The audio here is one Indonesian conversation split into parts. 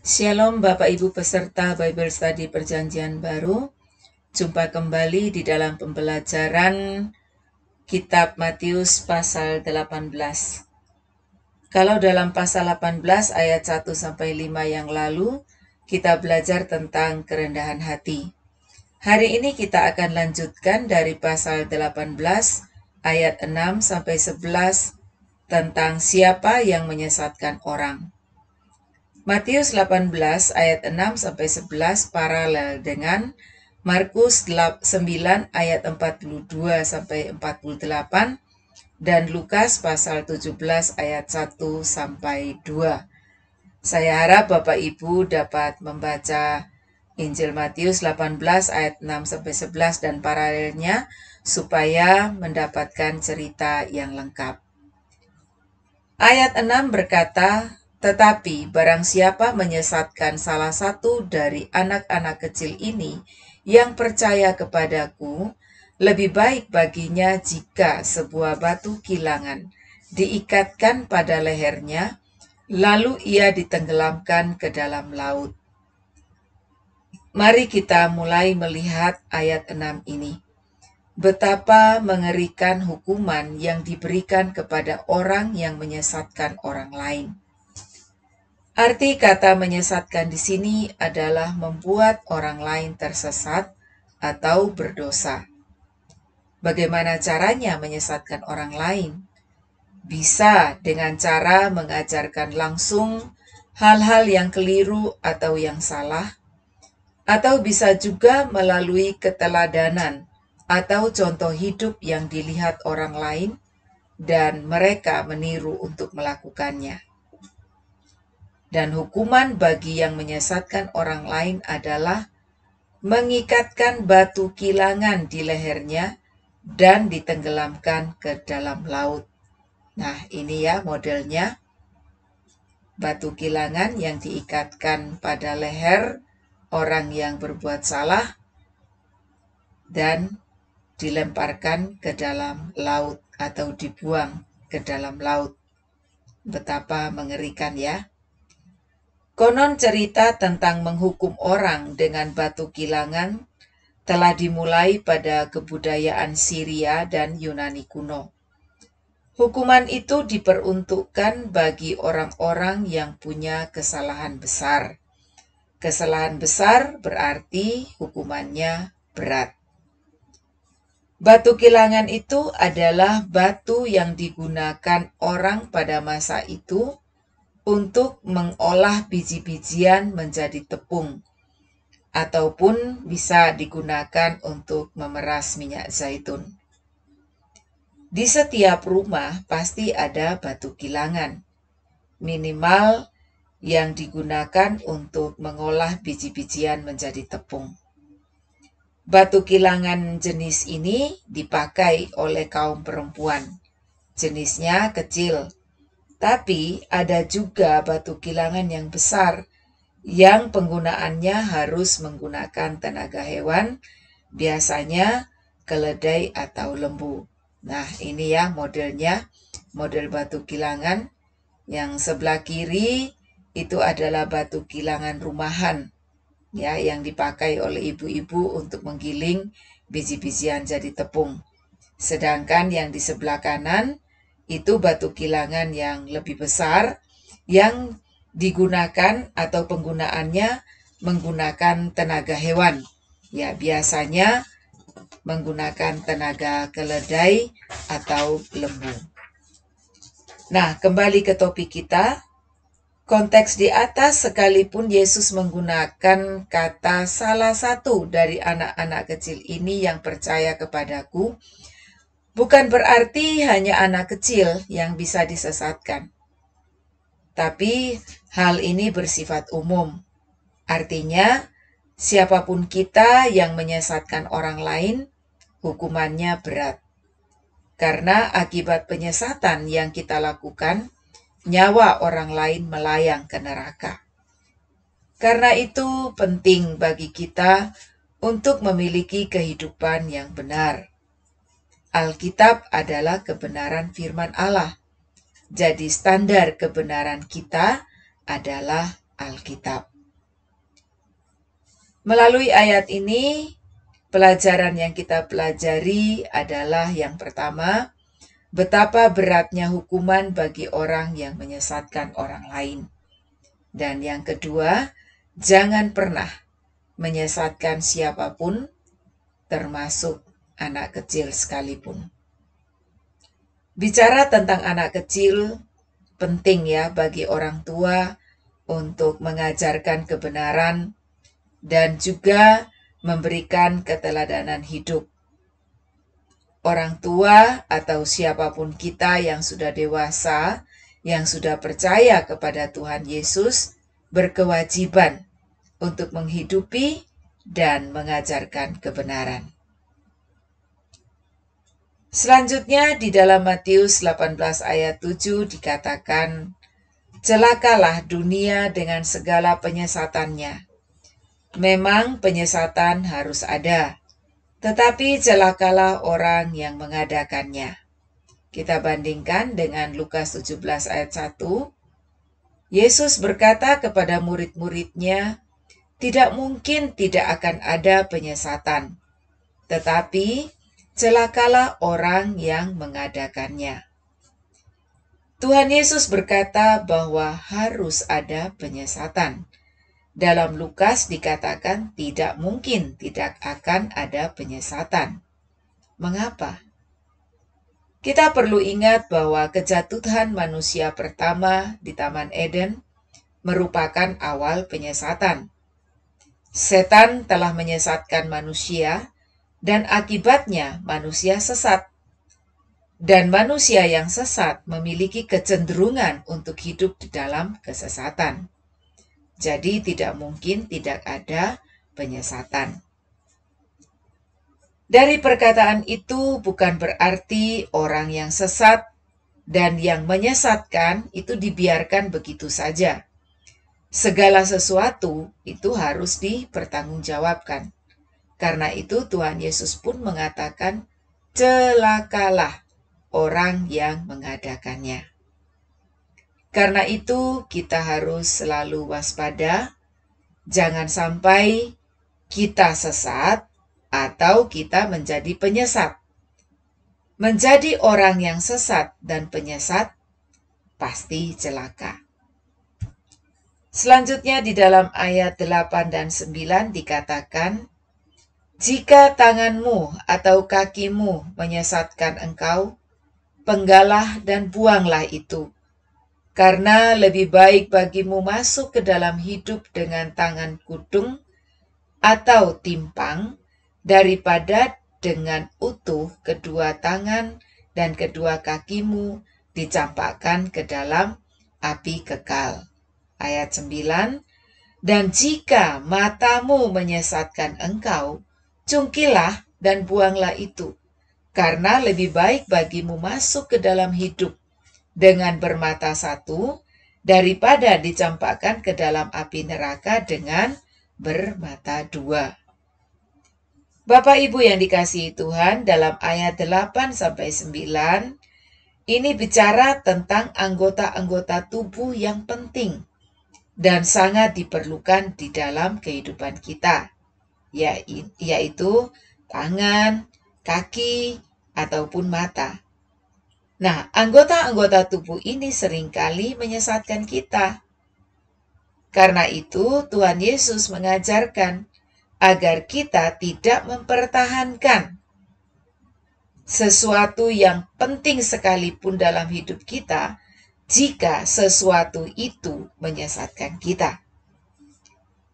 Shalom Bapak Ibu peserta Bible Study Perjanjian Baru. Jumpa kembali di dalam pembelajaran Kitab Matius pasal 18. Kalau dalam pasal 18 ayat 1-5 yang lalu, kita belajar tentang kerendahan hati. Hari ini kita akan lanjutkan dari pasal 18 ayat 6-11 tentang siapa yang menyesatkan orang. Matius 18 ayat 6-11 paralel dengan Markus 9 ayat 42-48 dan Lukas pasal 17 ayat 1-2. Saya harap Bapak Ibu dapat membaca Injil Matius 18 ayat 6-11 dan paralelnya supaya mendapatkan cerita yang lengkap. Ayat 6 berkata, "Tetapi barang siapa menyesatkan salah satu dari anak-anak kecil ini yang percaya kepadaku, lebih baik baginya jika sebuah batu kilangan diikatkan pada lehernya, lalu ia ditenggelamkan ke dalam laut." Mari kita mulai melihat ayat 6 ini. Betapa mengerikan hukuman yang diberikan kepada orang yang menyesatkan orang lain. Arti kata menyesatkan di sini adalah membuat orang lain tersesat atau berdosa. Bagaimana caranya menyesatkan orang lain? Bisa dengan cara mengajarkan langsung hal-hal yang keliru atau yang salah, atau bisa juga melalui keteladanan atau contoh hidup yang dilihat orang lain dan mereka meniru untuk melakukannya. Dan hukuman bagi yang menyesatkan orang lain adalah mengikatkan batu kilangan di lehernya dan ditenggelamkan ke dalam laut. Nah, ini ya modelnya. Batu kilangan yang diikatkan pada leher orang yang berbuat salah dan dilemparkan ke dalam laut atau dibuang ke dalam laut. Betapa mengerikan ya. Konon cerita tentang menghukum orang dengan batu kilangan telah dimulai pada kebudayaan Syria dan Yunani kuno. Hukuman itu diperuntukkan bagi orang-orang yang punya kesalahan besar. Kesalahan besar berarti hukumannya berat. Batu kilangan itu adalah batu yang digunakan orang pada masa itu untuk mengolah biji-bijian menjadi tepung, ataupun bisa digunakan untuk memeras minyak zaitun. Di setiap rumah pasti ada batu kilangan, minimal yang digunakan untuk mengolah biji-bijian menjadi tepung. Batu kilangan jenis ini dipakai oleh kaum perempuan. Jenisnya kecil, tapi ada juga batu kilangan yang besar yang penggunaannya harus menggunakan tenaga hewan, biasanya keledai atau lembu. Nah, ini ya modelnya, model batu kilangan. Yang sebelah kiri itu adalah batu kilangan rumahan, ya, yang dipakai oleh ibu-ibu untuk menggiling biji-bijian jadi tepung. Sedangkan yang di sebelah kanan itu batu kilangan yang lebih besar yang digunakan atau penggunaannya menggunakan tenaga hewan. Ya, biasanya menggunakan tenaga keledai atau lembu. Nah, kembali ke topik kita. Konteks di atas, sekalipun Yesus menggunakan kata salah satu dari anak-anak kecil ini yang percaya kepadaku, bukan berarti hanya anak kecil yang bisa disesatkan. Tapi hal ini bersifat umum. Artinya, siapapun kita yang menyesatkan orang lain, hukumannya berat. Karena akibat penyesatan yang kita lakukan, nyawa orang lain melayang ke neraka. Karena itu penting bagi kita untuk memiliki kehidupan yang benar. Alkitab adalah kebenaran firman Allah. Jadi standar kebenaran kita adalah Alkitab. Melalui ayat ini, pelajaran yang kita pelajari adalah yang pertama, betapa beratnya hukuman bagi orang yang menyesatkan orang lain. Dan yang kedua, jangan pernah menyesatkan siapapun, termasuk anak kecil sekalipun. Bicara tentang anak kecil, penting ya bagi orang tua untuk mengajarkan kebenaran dan juga memberikan keteladanan hidup. Orang tua atau siapapun kita yang sudah dewasa, yang sudah percaya kepada Tuhan Yesus, berkewajiban untuk menghidupi dan mengajarkan kebenaran. Selanjutnya di dalam Matius 18 ayat 7 dikatakan, celakalah dunia dengan segala penyesatannya. Memang penyesatan harus ada, tetapi celakalah orang yang mengadakannya. Kita bandingkan dengan Lukas 17 ayat 1. Yesus berkata kepada murid-muridnya, tidak mungkin tidak akan ada penyesatan, tetapi celakalah orang yang mengadakannya. Tuhan Yesus berkata bahwa harus ada penyesatan. Dalam Lukas dikatakan tidak mungkin tidak akan ada penyesatan. Mengapa? Kita perlu ingat bahwa kejatuhan manusia pertama di Taman Eden merupakan awal penyesatan. Setan telah menyesatkan manusia dan akibatnya manusia sesat. Dan manusia yang sesat memiliki kecenderungan untuk hidup di dalam kesesatan. Jadi tidak mungkin tidak ada penyesatan. Dari perkataan itu bukan berarti orang yang sesat dan yang menyesatkan itu dibiarkan begitu saja. Segala sesuatu itu harus dipertanggungjawabkan. Karena itu Tuhan Yesus pun mengatakan, celakalah orang yang mengadakannya. Karena itu kita harus selalu waspada, jangan sampai kita sesat atau kita menjadi penyesat. Menjadi orang yang sesat dan penyesat pasti celaka. Selanjutnya di dalam ayat 8 dan 9 dikatakan, jika tanganmu atau kakimu menyesatkan engkau, penggalah dan buanglah itu. Karena lebih baik bagimu masuk ke dalam hidup dengan tangan kudung atau timpang daripada dengan utuh kedua tangan dan kedua kakimu dicampakkan ke dalam api kekal. Ayat 9, dan jika matamu menyesatkan engkau, cungkilah dan buanglah itu. Karena lebih baik bagimu masuk ke dalam hidup dengan bermata satu, daripada dicampakkan ke dalam api neraka dengan bermata dua. Bapak Ibu yang dikasihi Tuhan, dalam ayat 8-9, ini bicara tentang anggota-anggota tubuh yang penting dan sangat diperlukan di dalam kehidupan kita, yaitu tangan, kaki, ataupun mata. Nah, anggota-anggota tubuh ini seringkali menyesatkan kita. Karena itu, Tuhan Yesus mengajarkan agar kita tidak mempertahankan sesuatu yang penting sekalipun dalam hidup kita jika sesuatu itu menyesatkan kita.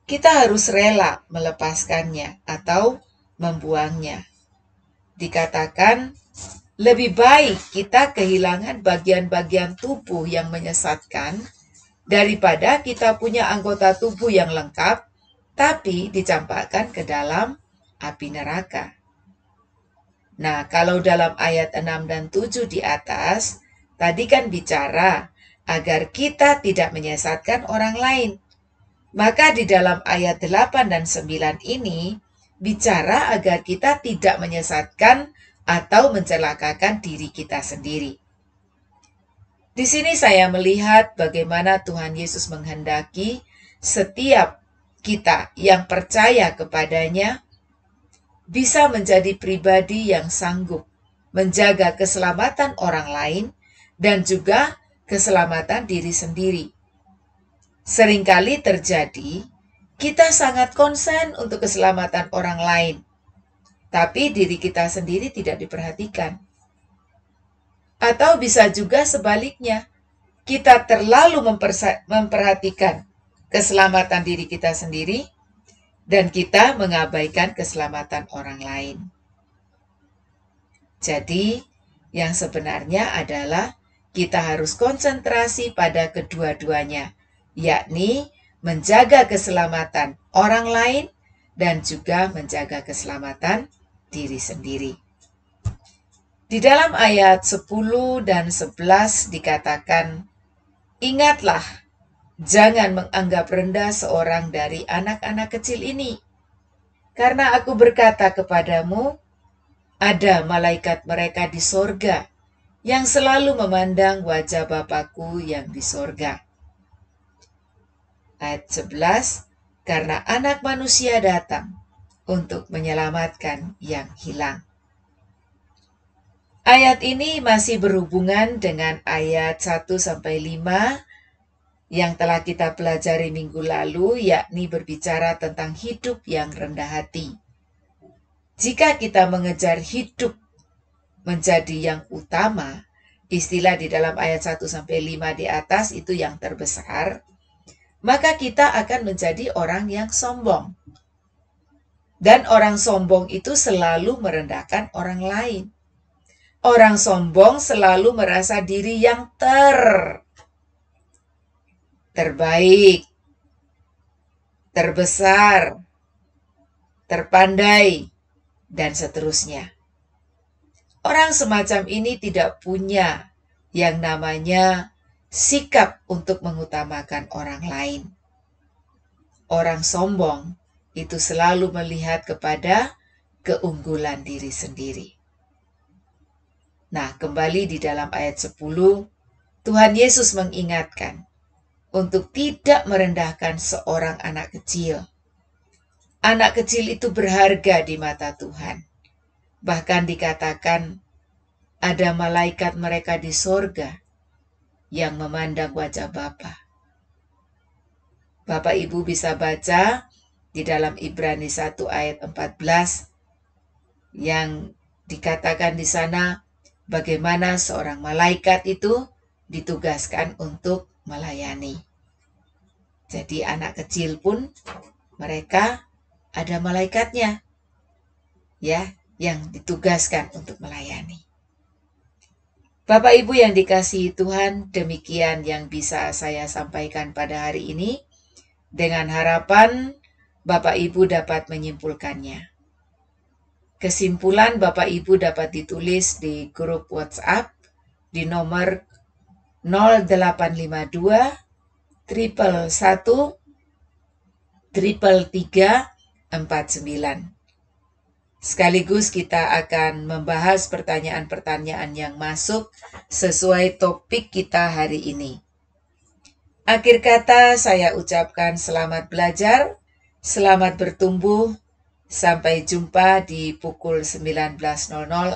Kita harus rela melepaskannya atau membuangnya. Dikatakan, lebih baik kita kehilangan bagian-bagian tubuh yang menyesatkan daripada kita punya anggota tubuh yang lengkap tapi dicampakkan ke dalam api neraka. Nah, kalau dalam ayat 6 dan 7 di atas, tadi kan bicara agar kita tidak menyesatkan orang lain. Maka di dalam ayat 8 dan 9 ini bicara agar kita tidak menyesatkan atau mencelakakan diri kita sendiri. Di sini saya melihat bagaimana Tuhan Yesus menghendaki setiap kita yang percaya kepadanya bisa menjadi pribadi yang sanggup menjaga keselamatan orang lain dan juga keselamatan diri sendiri. Seringkali terjadi, kita sangat konsen untuk keselamatan orang lain, tapi diri kita sendiri tidak diperhatikan. Atau bisa juga sebaliknya, kita terlalu memperhatikan keselamatan diri kita sendiri, dan kita mengabaikan keselamatan orang lain. Jadi, yang sebenarnya adalah kita harus konsentrasi pada kedua-duanya, yakni menjaga keselamatan orang lain dan juga menjaga keselamatan diri sendiri. Di dalam ayat 10 dan 11 dikatakan, "Ingatlah, jangan menganggap rendah seorang dari anak-anak kecil ini, karena aku berkata kepadamu, ada malaikat mereka di sorga yang selalu memandang wajah Bapakku yang di sorga." Ayat 11, "Karena anak manusia datang untuk menyelamatkan yang hilang." Ayat ini masih berhubungan dengan ayat 1-5 yang telah kita pelajari minggu lalu, yakni berbicara tentang hidup yang rendah hati. Jika kita mengejar hidup menjadi yang utama, istilah di dalam ayat 1-5 di atas itu yang terbesar, maka kita akan menjadi orang yang sombong. Dan orang sombong itu selalu merendahkan orang lain. Orang sombong selalu merasa diri yang terbaik, terbesar, terpandai, dan seterusnya. Orang semacam ini tidak punya yang namanya sikap untuk mengutamakan orang lain. Orang sombong itu selalu melihat kepada keunggulan diri sendiri. Nah, kembali di dalam ayat 10, Tuhan Yesus mengingatkan untuk tidak merendahkan seorang anak kecil. Anak kecil itu berharga di mata Tuhan. Bahkan dikatakan ada malaikat mereka di sorga yang memandang wajah Bapa. Bapak Ibu bisa baca di dalam Ibrani 1 ayat 14 yang dikatakan di sana bagaimana seorang malaikat itu ditugaskan untuk melayani. Jadi anak kecil pun mereka ada malaikatnya, ya, yang ditugaskan untuk melayani. Bapak Ibu yang dikasihi Tuhan, demikian yang bisa saya sampaikan pada hari ini. Dengan harapan Bapak Ibu dapat menyimpulkannya. Kesimpulan Bapak Ibu dapat ditulis di grup WhatsApp di nomor 0852 111 3349. Sekaligus kita akan membahas pertanyaan-pertanyaan yang masuk sesuai topik kita hari ini. Akhir kata saya ucapkan selamat belajar, selamat bertumbuh, sampai jumpa di pukul 19.00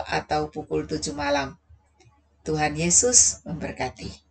atau pukul 7 malam. Tuhan Yesus memberkati.